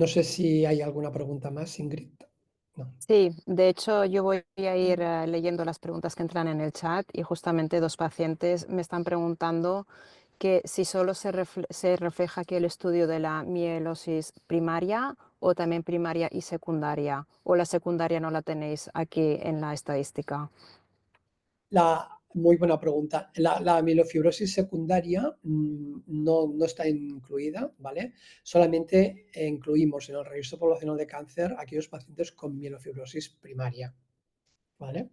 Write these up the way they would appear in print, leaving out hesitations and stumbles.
No sé si hay alguna pregunta más, Ingrid. No. Sí, de hecho yo voy a ir leyendo las preguntas que entran en el chat y justamente dos pacientes me están preguntando que si solo se refleja aquí el estudio de la mielosis primaria o también primaria y secundaria, o la secundaria no la tenéis aquí en la estadística. Muy buena pregunta. La mielofibrosis secundaria no está incluida, ¿vale? Solamente incluimos en el registro poblacional de cáncer aquellos pacientes con mielofibrosis primaria, ¿vale?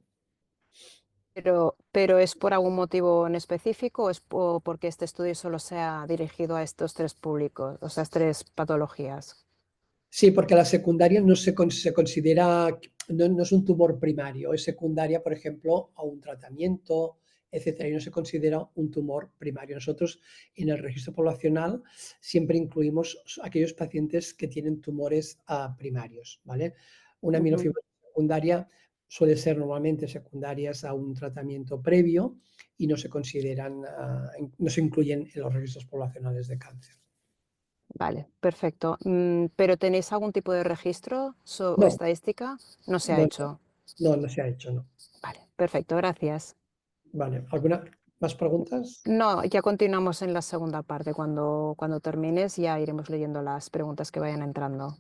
Pero ¿es por algún motivo en específico o es porque este estudio solo se ha dirigido a estos tres públicos, o sea, tres patologías? Sí, porque la secundaria se considera, no es un tumor primario, es secundaria, por ejemplo, a un tratamiento, etcétera, y no se considera un tumor primario. Nosotros en el registro poblacional siempre incluimos aquellos pacientes que tienen tumores primarios, ¿vale? Una Ujú. mielofibrosis secundaria suele ser normalmente secundarias a un tratamiento previo y no se consideran, no se incluyen en los registros poblacionales de cáncer. Vale, perfecto. ¿Pero tenéis algún tipo de registro o No, estadística? No se ha no, hecho. no se ha hecho, no. Vale, perfecto, gracias. Vale, ¿alguna más preguntas? No, ya continuamos en la segunda parte. Cuando termines ya iremos leyendo las preguntas que vayan entrando.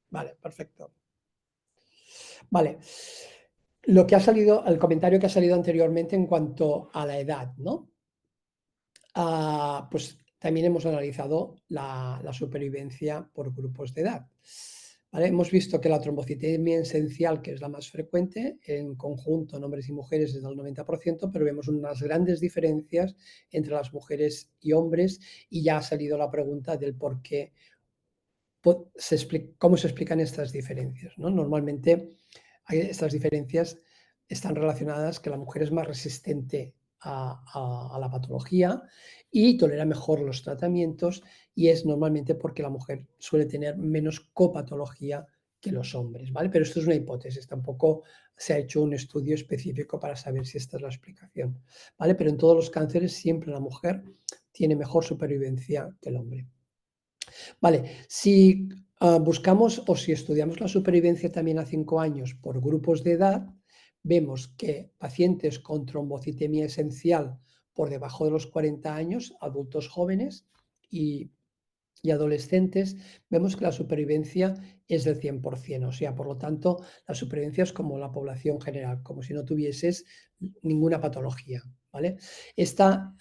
Vale, perfecto. Vale. Lo que ha salido, el comentario que ha salido anteriormente en cuanto a la edad, ¿no? Pues también hemos analizado la supervivencia por grupos de edad. ¿Vale? Hemos visto que la trombocitemia esencial, que es la más frecuente, en conjunto en hombres y mujeres es del 90%, pero vemos unas grandes diferencias entre las mujeres y hombres y ya ha salido la pregunta del por qué cómo se explican estas diferencias, ¿no? Normalmente estas diferencias están relacionadas que la mujer es más resistente a la patología y tolera mejor los tratamientos y es normalmente porque la mujer suele tener menos copatología que los hombres, ¿vale? Pero esto es una hipótesis, tampoco se ha hecho un estudio específico para saber si esta es la explicación, ¿vale? Pero en todos los cánceres siempre la mujer tiene mejor supervivencia que el hombre. Vale, si buscamos o si estudiamos la supervivencia también a 5 años por grupos de edad, vemos que pacientes con trombocitemia esencial por debajo de los 40 años, adultos jóvenes y adolescentes, vemos que la supervivencia es del 100%, o sea, por lo tanto, la supervivencia es como la población general, como si no tuvieses ninguna patología, ¿vale? Esta,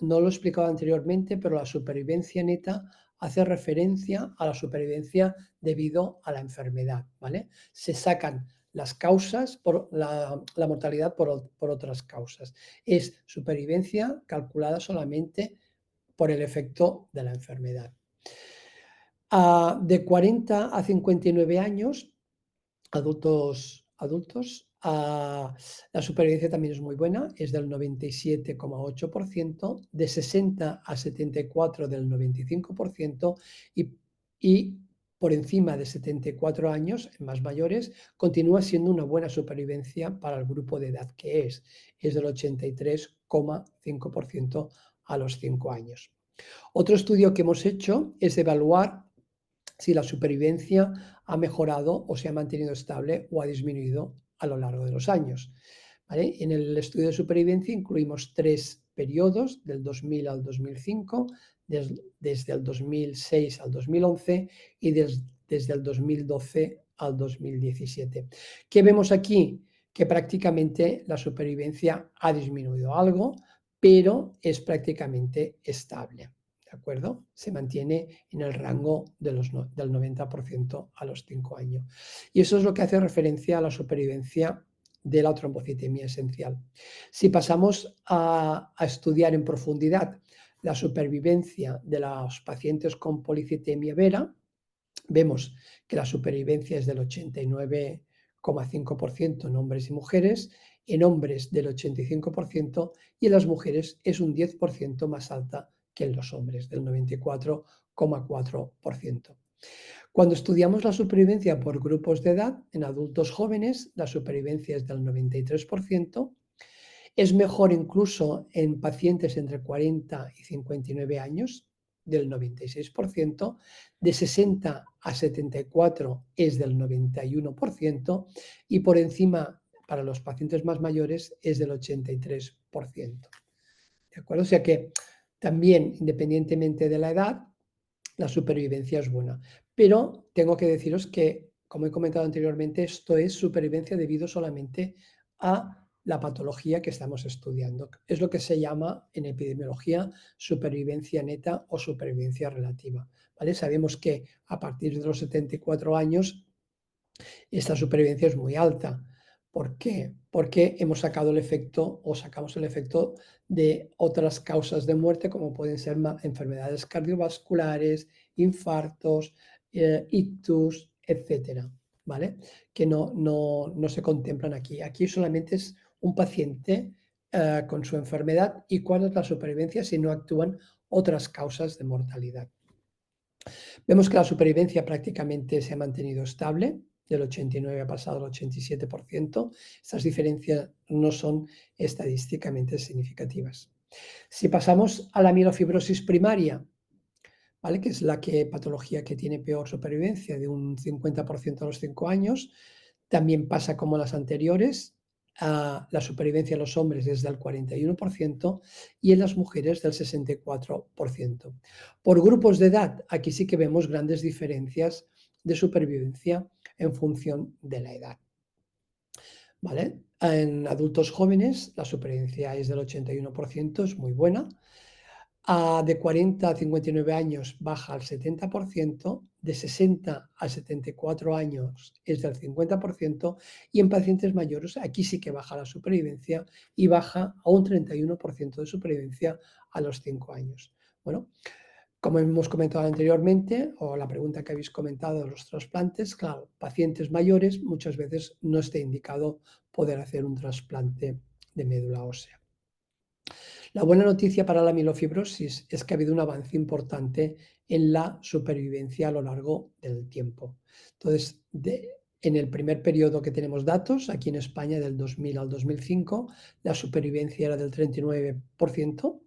no lo he explicado anteriormente, pero la supervivencia neta hace referencia a la supervivencia debido a la enfermedad, ¿vale? Se sacan las causas, por la mortalidad por otras causas. Es supervivencia calculada solamente por el efecto de la enfermedad. De 40 a 59 años, adultos, la supervivencia también es muy buena, es del 97,8%, de 60 a 74 del 95% y por encima de 74 años, en más mayores, continúa siendo una buena supervivencia para el grupo de edad que es del 83,5% a los 5 años. Otro estudio que hemos hecho es evaluar si la supervivencia ha mejorado o se ha mantenido estable o ha disminuido a lo largo de los años. ¿Vale? En el estudio de supervivencia incluimos 3 periodos, del 2000 al 2005, desde el 2006 al 2011 y desde el 2012 al 2017. ¿Qué vemos aquí? Que prácticamente la supervivencia ha disminuido algo, pero es prácticamente estable. ¿De acuerdo? Se mantiene en el rango del 90% a los 5 años. Y eso es lo que hace referencia a la supervivencia de la trombocitemia esencial. Si pasamos a estudiar en profundidad la supervivencia de los pacientes con policitemia vera, vemos que la supervivencia es del 89,5% en hombres y mujeres, en hombres del 85% y en las mujeres es un 10% más alta que en los hombres, del 94,4%. Cuando estudiamos la supervivencia por grupos de edad, en adultos jóvenes, la supervivencia es del 93%, es mejor incluso en pacientes entre 40 y 59 años, del 96%, de 60 a 74 es del 91% y por encima, para los pacientes más mayores, es del 83%. ¿De acuerdo? O sea que también, independientemente de la edad, la supervivencia es buena. Pero tengo que deciros que, como he comentado anteriormente, esto es supervivencia debido solamente a la patología que estamos estudiando. Es lo que se llama en epidemiología supervivencia neta o supervivencia relativa. ¿Vale? Sabemos que a partir de los 74 años esta supervivencia es muy alta. ¿Por qué? Porque hemos sacado el efecto o sacamos el efecto de otras causas de muerte como pueden ser enfermedades cardiovasculares, infartos, ictus, etcétera, ¿vale? Que no se contemplan aquí. Aquí solamente es un paciente con su enfermedad y cuál es la supervivencia si no actúan otras causas de mortalidad. Vemos que la supervivencia prácticamente se ha mantenido estable, del 89 ha pasado al 87%. Estas diferencias no son estadísticamente significativas. Si pasamos a la mielofibrosis primaria, ¿vale? Que es la patología que tiene peor supervivencia, de un 50% a los 5 años, también pasa como las anteriores, la supervivencia en los hombres es del 41% y en las mujeres del 64%. Por grupos de edad, aquí sí que vemos grandes diferencias de supervivencia en función de la edad. ¿Vale? En adultos jóvenes la supervivencia es del 81%, es muy buena. De 40 a 59 años baja al 70%, de 60 a 74 años es del 50% y en pacientes mayores aquí sí que baja la supervivencia y baja a un 31% de supervivencia a los 5 años. Bueno, como hemos comentado anteriormente, o la pregunta que habéis comentado de los trasplantes, claro, pacientes mayores muchas veces no está indicado poder hacer un trasplante de médula ósea. La buena noticia para la mielofibrosis es que ha habido un avance importante en la supervivencia a lo largo del tiempo. Entonces, en el primer periodo que tenemos datos, aquí en España del 2000 al 2005, la supervivencia era del 39%.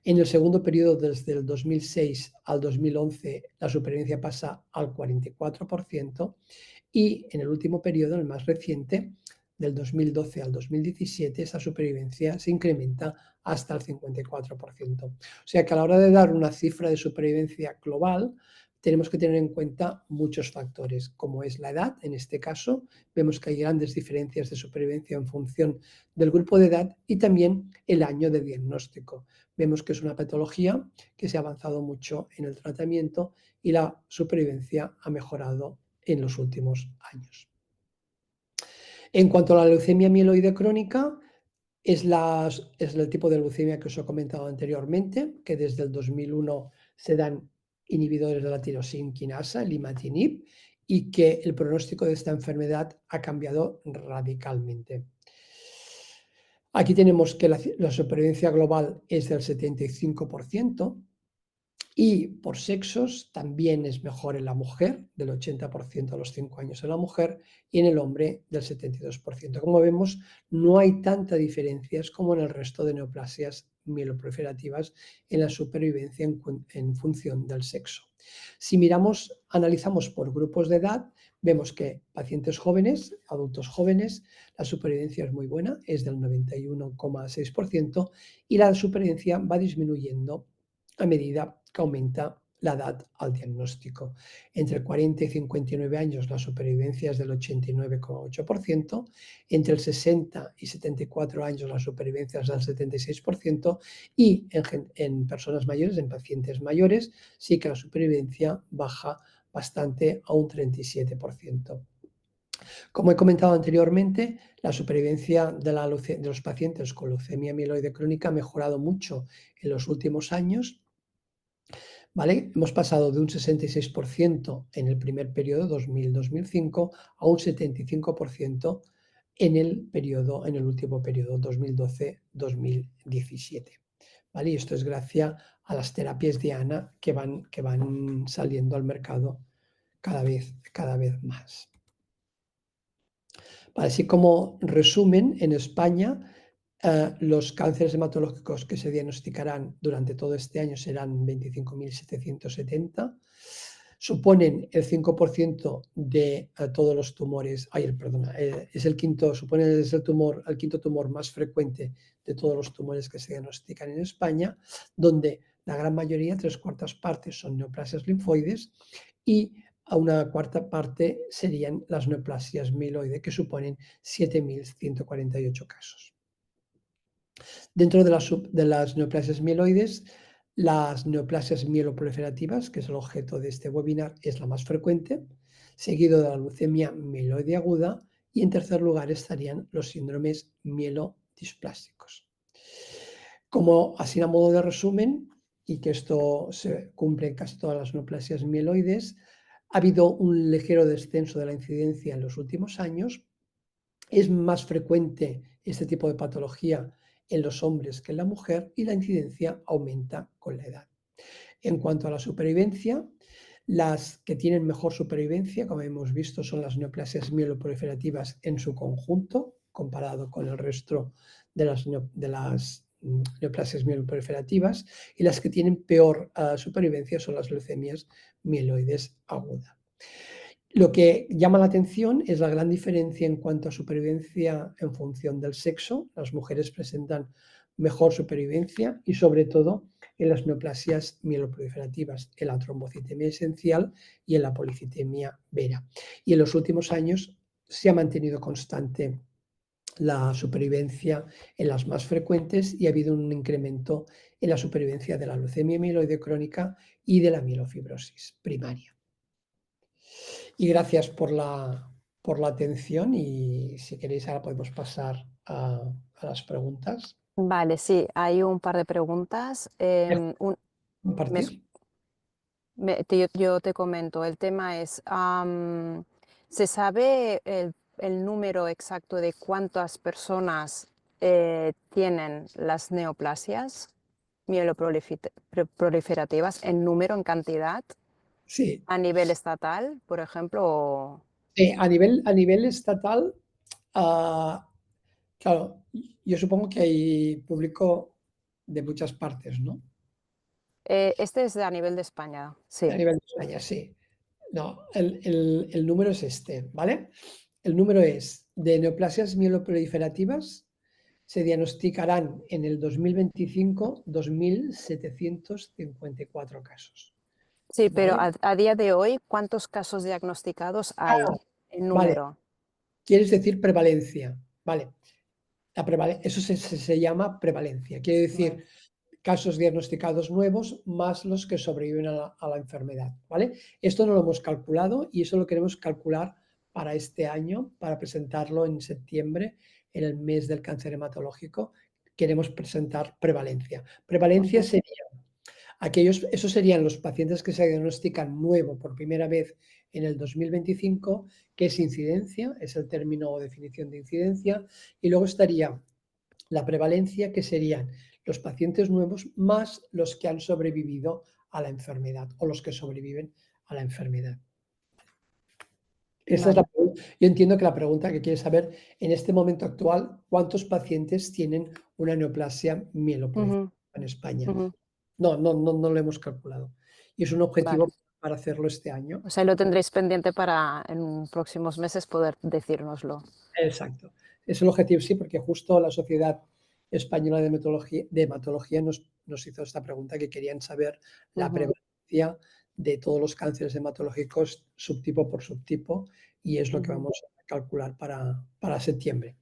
En el segundo periodo, desde el 2006 al 2011, la supervivencia pasa al 44%. Y en el último periodo, el más reciente, del 2012 al 2017, esa supervivencia se incrementa hasta el 54%. O sea que a la hora de dar una cifra de supervivencia global, tenemos que tener en cuenta muchos factores, como es la edad, en este caso, vemos que hay grandes diferencias de supervivencia en función del grupo de edad y también el año de diagnóstico. Vemos que es una patología que se ha avanzado mucho en el tratamiento y la supervivencia ha mejorado en los últimos años. En cuanto a la leucemia mieloide crónica, es el tipo de leucemia que os he comentado anteriormente, que desde el 2001 se dan inhibidores de la tirosinquinasa, el imatinib, y que el pronóstico de esta enfermedad ha cambiado radicalmente. Aquí tenemos que la supervivencia global es del 75%, y por sexos también es mejor en la mujer, del 80% a los 5 años en la mujer, y en el hombre del 72%. Como vemos, no hay tanta diferencias como en el resto de neoplasias mieloproliferativas en la supervivencia en función del sexo. Si analizamos por grupos de edad, vemos que pacientes jóvenes, adultos jóvenes, la supervivencia es muy buena, es del 91,6%, y la supervivencia va disminuyendo a medida que aumenta la edad al diagnóstico. Entre 40 y 59 años la supervivencia es del 89,8%, entre el 60 y 74 años la supervivencia es del 76% y en personas mayores, en pacientes mayores, sí que la supervivencia baja bastante a un 37%. Como he comentado anteriormente, la supervivencia de los pacientes con leucemia mieloide crónica ha mejorado mucho en los últimos años. ¿Vale? Hemos pasado de un 66% en el primer periodo, 2000-2005, a un 75% en el último periodo, 2012-2017. ¿Vale? Y esto es gracias a las terapias Diana que van saliendo al mercado cada vez más. Vale, así como resumen, en España Los cánceres hematológicos que se diagnosticarán durante todo este año serán 25.770. Suponen el 5% de todos los tumores, perdona, es el quinto tumor más frecuente de todos los tumores que se diagnostican en España, donde la gran mayoría, 3/4 partes, son neoplasias linfoides y a una cuarta parte serían las neoplasias mieloide, que suponen 7.148 casos. Dentro de las neoplasias mieloides, las neoplasias mieloproliferativas, que es el objeto de este webinar, es la más frecuente, seguido de la leucemia mieloide aguda, y en tercer lugar estarían los síndromes mielodisplásticos. Como así a modo de resumen, y que esto se cumple en casi todas las neoplasias mieloides, ha habido un ligero descenso de la incidencia en los últimos años. Es más frecuente este tipo de patología en los hombres que en la mujer y la incidencia aumenta con la edad. En cuanto a la supervivencia, las que tienen mejor supervivencia, como hemos visto, son las neoplasias mieloproliferativas en su conjunto, comparado con el resto de las neoplasias mieloproliferativas, y las que tienen peor supervivencia son las leucemias mieloides agudas. Lo que llama la atención es la gran diferencia en cuanto a supervivencia en función del sexo. Las mujeres presentan mejor supervivencia y sobre todo en las neoplasias mieloproliferativas, en la trombocitemia esencial y en la policitemia vera. Y en los últimos años se ha mantenido constante la supervivencia en las más frecuentes y ha habido un incremento en la supervivencia de la leucemia mieloide crónica y de la mielofibrosis primaria. Y gracias por la atención, y si queréis ahora podemos pasar a las preguntas. Vale, sí, hay un par de preguntas. Me es- Compartir. yo te comento, el tema es, ¿se sabe el número exacto de cuántas personas tienen las neoplasias mieloproliferativas en número, en cantidad, Sí, a nivel estatal, por ejemplo? a nivel estatal, ah, claro, yo supongo que hay público de muchas partes, ¿no? Este es a nivel de España, A sí. nivel de España, sí. No, el número es este, ¿vale? El número es de neoplasias mieloproliferativas. Se diagnosticarán en el 2025 2.754 casos, Sí, pero ¿vale? a día de hoy, ¿cuántos casos diagnosticados hay Ah, en vale, número? quieres decir prevalencia, vale. Eso se llama prevalencia, quiere decir casos diagnosticados nuevos más los que sobreviven a la enfermedad, ¿vale? Esto no lo hemos calculado y eso lo queremos calcular para este año, para presentarlo en septiembre, en el mes del cáncer hematológico. Queremos presentar prevalencia. Prevalencia Ujú. sería esos serían los pacientes que se diagnostican nuevo por primera vez en el 2025, que es incidencia, es el término o definición de incidencia, y luego estaría la prevalencia, que serían los pacientes nuevos más los que han sobrevivido a la enfermedad o los que sobreviven a la enfermedad. Vale. Yo entiendo que la pregunta que quieres saber, en este momento actual, ¿cuántos pacientes tienen una neoplasia mieloproliferativa Ujú, en España? ujú. No lo hemos calculado. Y es un Vale. objetivo para hacerlo este año. O sea, lo tendréis pendiente para en próximos meses poder decírnoslo. Exacto. Es el objetivo, sí, porque justo la Sociedad Española de Hematología nos hizo esta pregunta, que querían saber la Ujú, prevalencia de todos los cánceres hematológicos subtipo por subtipo, y es lo que ujú. vamos a calcular para septiembre.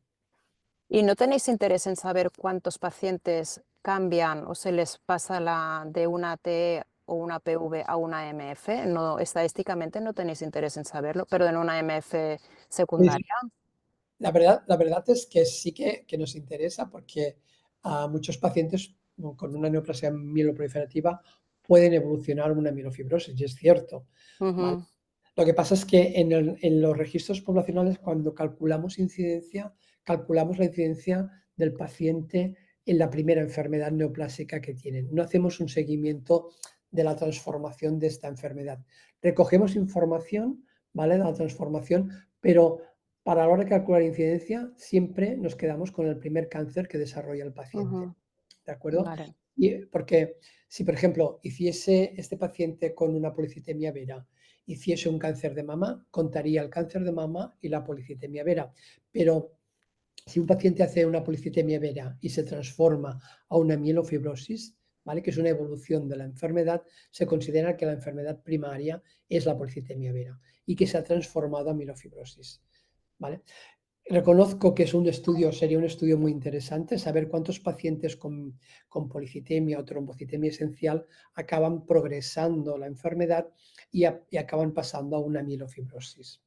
¿Y no tenéis interés en saber cuántos pacientes cambian o se les pasa de una T o una PV a una MF? No, estadísticamente no tenéis interés en saberlo, pero en una MF Sí, sí. secundaria. La verdad es que sí que nos interesa, porque a muchos pacientes con una neoplasia mieloproliferativa pueden evolucionar una mielofibrosis, y es cierto, ¿vale? Ujú, Lo que pasa es que en los registros poblacionales, cuando calculamos incidencia, calculamos la incidencia del paciente en la primera enfermedad neoplásica que tienen. No hacemos un seguimiento de la transformación de esta enfermedad. Recogemos información, ¿vale?, de la transformación, pero para la hora de calcular incidencia, siempre nos quedamos con el primer cáncer que desarrolla el paciente, Ujú. ¿de acuerdo? Vale. Y porque si, por ejemplo, hiciese este paciente con una policitemia vera, hiciese un cáncer de mama, contaría el cáncer de mama y la policitemia vera. Pero si un paciente hace una policitemia vera y se transforma a una mielofibrosis, ¿vale? Que es una evolución de la enfermedad, se considera que la enfermedad primaria es la policitemia vera y que se ha transformado a mielofibrosis, ¿vale? Reconozco que sería un estudio muy interesante saber cuántos pacientes con policitemia o trombocitemia esencial acaban progresando la enfermedad y acaban pasando a una mielofibrosis.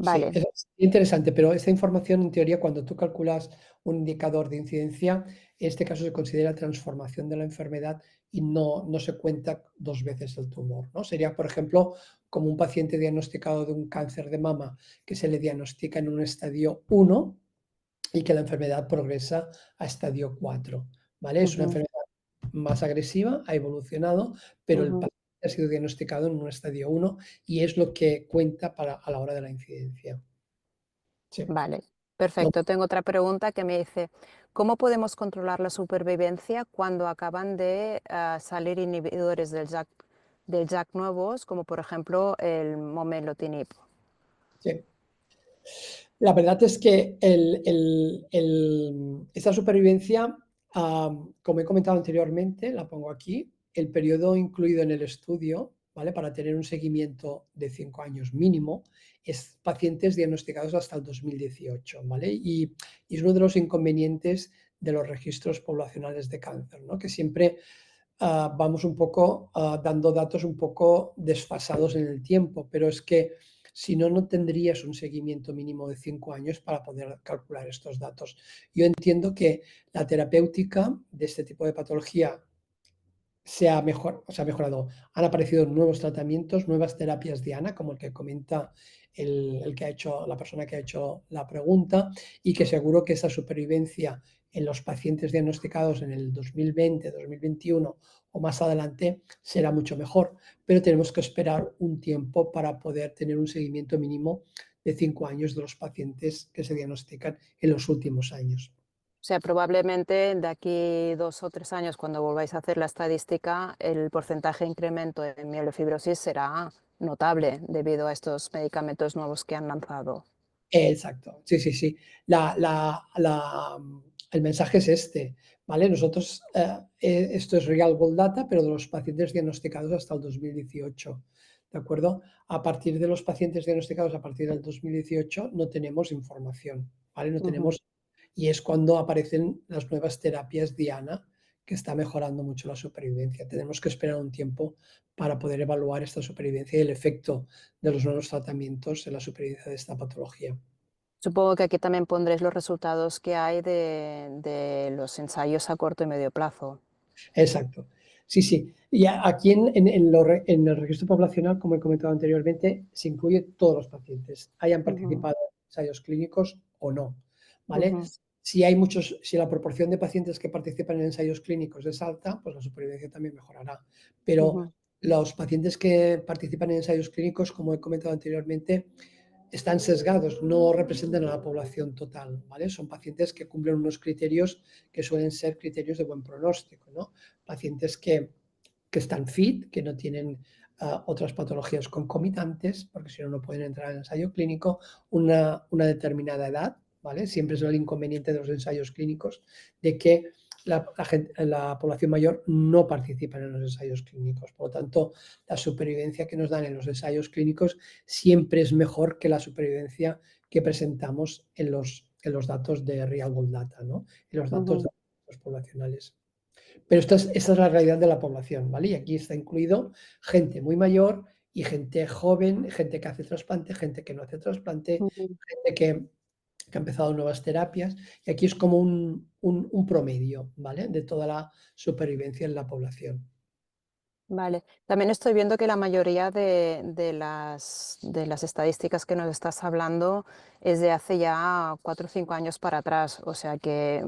Sí, Vale. es interesante, pero esta información, en teoría, cuando tú calculas un indicador de incidencia, en este caso se considera transformación de la enfermedad y no se cuenta 2 veces el tumor, ¿no? Sería, por ejemplo, como un paciente diagnosticado de un cáncer de mama que se le diagnostica en un estadio 1 y que la enfermedad progresa a estadio 4, ¿vale? Es una Ujú, enfermedad más agresiva, ha evolucionado, pero el ujú. paciente ha sido diagnosticado en un estadio 1 y es lo que cuenta a la hora de la incidencia. Sí. Vale, No, perfecto. Tengo otra pregunta que me dice, ¿cómo podemos controlar la supervivencia cuando acaban de salir inhibidores del JAK nuevos, como por ejemplo el momelotinib? sí. La verdad es que esta supervivencia, como he comentado anteriormente, la pongo aquí, el periodo incluido en el estudio, ¿vale? Para tener un seguimiento de 5 años mínimo, es pacientes diagnosticados hasta el 2018, ¿vale? Y es uno de los inconvenientes de los registros poblacionales de cáncer, ¿no? Que siempre vamos un poco dando datos un poco desfasados en el tiempo, pero es que si no, no tendrías un seguimiento mínimo de 5 años para poder calcular estos datos. Yo entiendo que la terapéutica de este tipo de patología se ha mejorado. Han aparecido nuevos tratamientos, nuevas terapias diana, como el que comenta el que ha hecho, la persona que ha hecho la pregunta, y que seguro que esa supervivencia en los pacientes diagnosticados en el 2020, 2021 o más adelante será mucho mejor. Pero tenemos que esperar un tiempo para poder tener un seguimiento mínimo de 5 años de los pacientes que se diagnostican en los últimos años. O sea, probablemente de aquí 2 o 3 años, cuando volváis a hacer la estadística, el porcentaje de incremento en mielofibrosis será notable debido a estos medicamentos nuevos que han lanzado. Exacto, sí, sí, sí. El mensaje es este, ¿vale? Nosotros, esto es real world data, pero de los pacientes diagnosticados hasta el 2018, ¿de acuerdo? A partir de los pacientes diagnosticados a partir del 2018 no tenemos información, ¿vale? No Ujú. tenemos, y es cuando aparecen las nuevas terapias diana, que está mejorando mucho la supervivencia. Tenemos que esperar un tiempo para poder evaluar esta supervivencia y el efecto de los nuevos tratamientos en la supervivencia de esta patología. Supongo que aquí también pondréis los resultados que hay de los ensayos a corto y medio plazo. Exacto. Sí, sí. Y aquí en el registro poblacional, como he comentado anteriormente, se incluye todos los pacientes, hayan Ujú, participado en ensayos clínicos o no, ¿vale? ujú, Si la proporción de pacientes que participan en ensayos clínicos es alta, pues la supervivencia también mejorará. Pero ujú. los pacientes que participan en ensayos clínicos, como he comentado anteriormente, están sesgados, no representan a la población total, ¿vale? Son pacientes que cumplen unos criterios que suelen ser criterios de buen pronóstico, ¿no? Pacientes que están fit, que no tienen otras patologías concomitantes, porque si no, no pueden entrar al ensayo clínico, una determinada edad, ¿vale? Siempre es el inconveniente de los ensayos clínicos, de que la población mayor no participa en los ensayos clínicos. Por lo tanto, la supervivencia que nos dan en los ensayos clínicos siempre es mejor que la supervivencia que presentamos en los datos de Real World Data, ¿no? En los datos de Ujú, los poblacionales. Pero esta es la realidad de la población, ¿vale? Y aquí está incluido gente muy mayor y gente joven, gente que hace trasplante, gente que no hace trasplante, ujú. gente que ha empezado nuevas terapias. Y aquí es como un promedio, ¿vale? De toda la supervivencia en la población. Vale. También estoy viendo que la mayoría de las estadísticas que nos estás hablando es de hace ya 4 o 5 años para atrás. O sea que,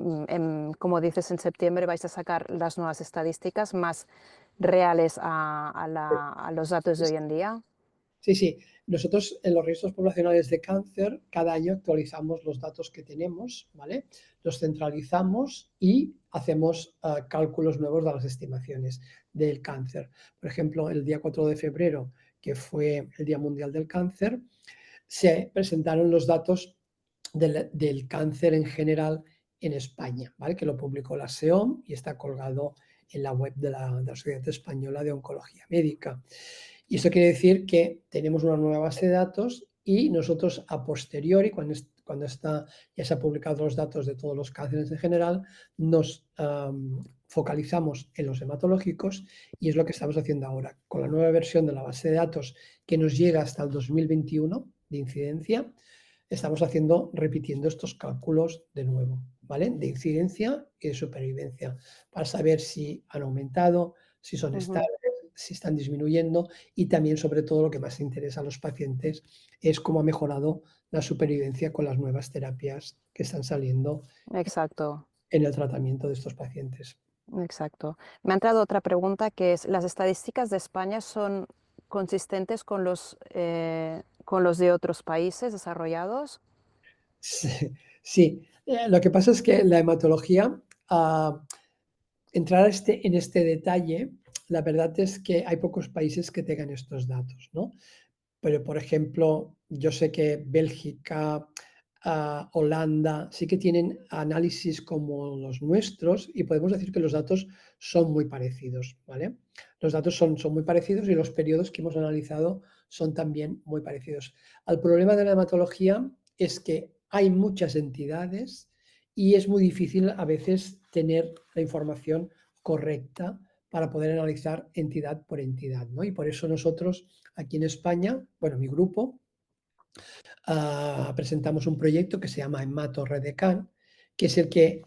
como dices, en septiembre vais a sacar las nuevas estadísticas más reales a los datos de hoy en día. Sí, sí. Nosotros en los registros poblacionales de cáncer cada año actualizamos los datos que tenemos, ¿vale? Los centralizamos y hacemos cálculos nuevos de las estimaciones del cáncer. Por ejemplo, el día 4 de febrero, que fue el Día Mundial del Cáncer, se presentaron los datos del cáncer en general en España, ¿vale? Que lo publicó la SEOM y está colgado en la web de la Sociedad Española de Oncología Médica. Y esto quiere decir que tenemos una nueva base de datos y nosotros a posteriori, cuando ya se han publicado los datos de todos los cánceres en general, nos focalizamos en los hematológicos y es lo que estamos haciendo ahora. Con la nueva versión de la base de datos que nos llega hasta el 2021 de incidencia, estamos repitiendo estos cálculos de nuevo, ¿vale? De incidencia y de supervivencia, para saber si han aumentado, si son estables, si están disminuyendo y también, sobre todo, lo que más interesa a los pacientes es cómo ha mejorado la supervivencia con las nuevas terapias que están saliendo Exacto, en el tratamiento de estos pacientes. exacto. Me ha entrado otra pregunta que es, ¿las estadísticas de España son consistentes con los de otros países desarrollados? Sí, sí. Lo que pasa es que la hematología, entrar en este detalle, la verdad es que hay pocos países que tengan estos datos, ¿no? Pero, por ejemplo, yo sé que Bélgica, Holanda, sí que tienen análisis como los nuestros y podemos decir que los datos son muy parecidos, ¿vale? Los datos son muy parecidos y los periodos que hemos analizado son también muy parecidos. El problema de la hematología es que hay muchas entidades y es muy difícil a veces tener la información correcta para poder analizar entidad por entidad, ¿no? Y por eso nosotros aquí en España, bueno, mi grupo, presentamos un proyecto que se llama Hemato-Redecan, que es el que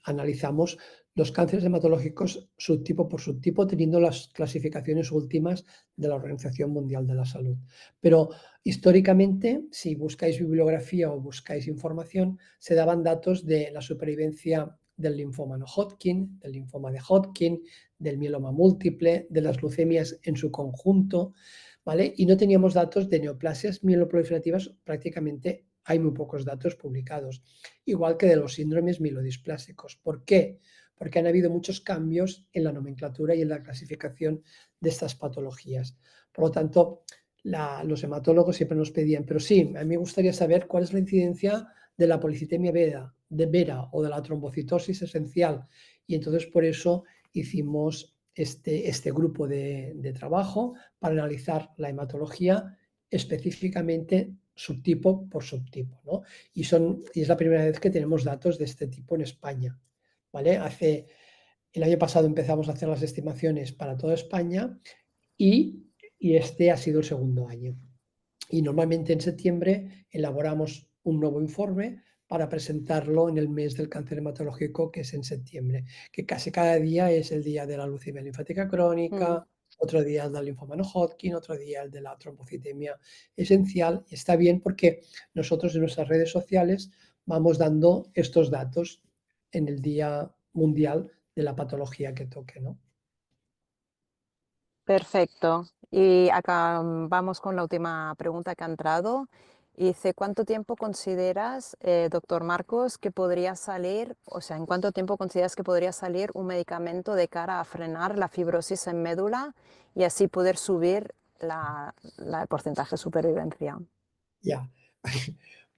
analizamos los cánceres hematológicos subtipo por subtipo, teniendo las clasificaciones últimas de la Organización Mundial de la Salud. Pero históricamente, si buscáis bibliografía o buscáis información, se daban datos de la supervivencia del linfoma no Hodgkin, del linfoma de Hodgkin, del mieloma múltiple, de las leucemias en su conjunto, ¿vale? Y no teníamos datos de neoplasias mieloproliferativas, prácticamente hay muy pocos datos publicados, igual que de los síndromes mielodisplásicos. ¿Por qué? Porque han habido muchos cambios en la nomenclatura y en la clasificación de estas patologías. Por lo tanto, los hematólogos siempre nos pedían, pero sí, a mí me gustaría saber cuál es la incidencia de la policitemia vera o de la trombocitosis esencial. Y entonces por eso hicimos este grupo de trabajo para analizar la hematología específicamente subtipo por subtipo, ¿no? Y es la primera vez que tenemos datos de este tipo en España, ¿vale? El año pasado empezamos a hacer las estimaciones para toda España y este ha sido el segundo año. Y normalmente en septiembre elaboramos un nuevo informe para presentarlo en el mes del cáncer hematológico, que es en septiembre, que casi cada día es el día de la leucemia linfática Mm. crónica, otro día el del linfoma no Hodgkin, otro día el de la trombocitemia esencial. Y está bien porque nosotros en nuestras redes sociales vamos dando estos datos en el Día Mundial de la patología que toque, ¿no? Perfecto. Y acá vamos con la última pregunta que ha entrado. Y dice, ¿cuánto tiempo consideras, doctor Marcos, que podría salir, o sea, en cuánto tiempo consideras que podría salir un medicamento de cara a frenar la fibrosis en médula y así poder subir el porcentaje de supervivencia? Ya.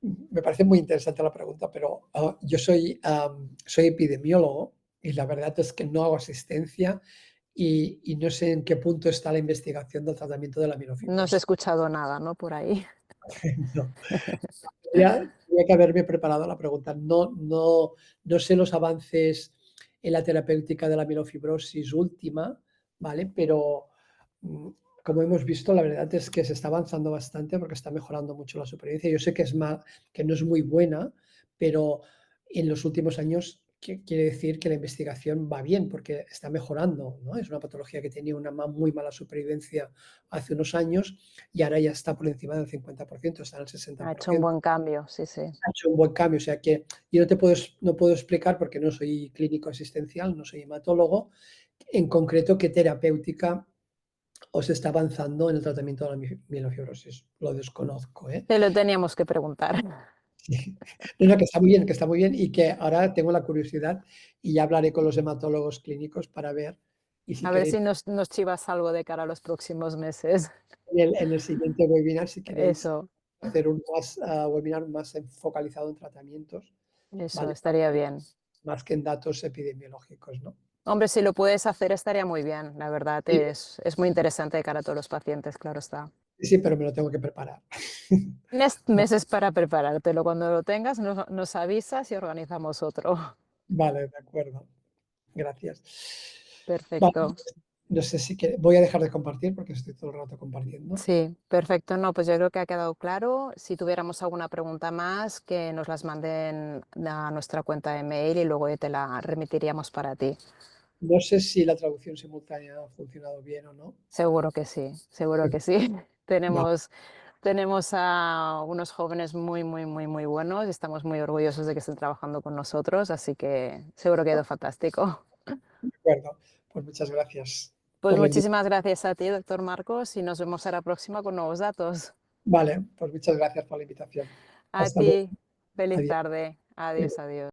Me parece muy interesante la pregunta, pero yo soy epidemiólogo y la verdad es que no hago asistencia y no sé en qué punto está la investigación del tratamiento de la No os he mielofibrosis. escuchado nada, ¿no? Por ahí. No. Tendría que haberme preparado la pregunta. No sé los avances en la terapéutica de la mielofibrosis última, ¿vale? Pero mm, como hemos visto, la verdad es que se está avanzando bastante porque está mejorando mucho la supervivencia. Yo sé que no es muy buena, pero en los últimos años quiere decir que la investigación va bien porque está mejorando, ¿no? Es una patología que tenía una muy mala supervivencia hace unos años y ahora ya está por encima del 50%, está en el Ha hecho un 60%. buen cambio, sí, sí. Ha hecho un buen cambio, o sea que yo no puedo explicar porque no soy clínico asistencial, no soy hematólogo, en concreto qué terapéutica o se está avanzando en el tratamiento de la mielofibrosis. Lo desconozco, ¿eh? Te lo teníamos que preguntar. Sí. No, no, que está muy bien y que ahora tengo la curiosidad y ya hablaré con los hematólogos clínicos para ver, y si A ver si queréis nos chivas algo de cara a los próximos meses. en el siguiente webinar, si queréis Eso, hacer un más, webinar más focalizado en tratamientos, eso, ¿vale? estaría bien. Más que en datos epidemiológicos, ¿no? Hombre, si lo puedes hacer estaría muy bien, la verdad Sí, es muy interesante de cara a todos los pacientes, claro está. sí, pero me lo tengo que preparar. Tienes Va meses para preparártelo, cuando lo tengas nos avisas y organizamos otro. vale, de acuerdo. Gracias. Vale, Perfecto. pues, no sé si voy a dejar de compartir porque estoy todo el rato compartiendo. Sí, perfecto. No, pues yo creo que ha quedado claro. Si tuviéramos alguna pregunta más, que nos las manden a nuestra cuenta de mail y luego te la remitiríamos para ti. No sé si la traducción simultánea ha funcionado bien o no. Seguro que sí, seguro que sí. Va, Tenemos a unos jóvenes muy, muy, muy, muy buenos y estamos muy orgullosos de que estén trabajando con nosotros, así que seguro que ha ido fantástico. de acuerdo. Pues muchas gracias Pues por la invitación. muchísimas gracias a ti, doctor Marcos, y nos vemos a la próxima con nuevos datos. Vale, pues muchas gracias por la invitación. A Hasta luego. ti, feliz Adiós. tarde. Adiós, adiós.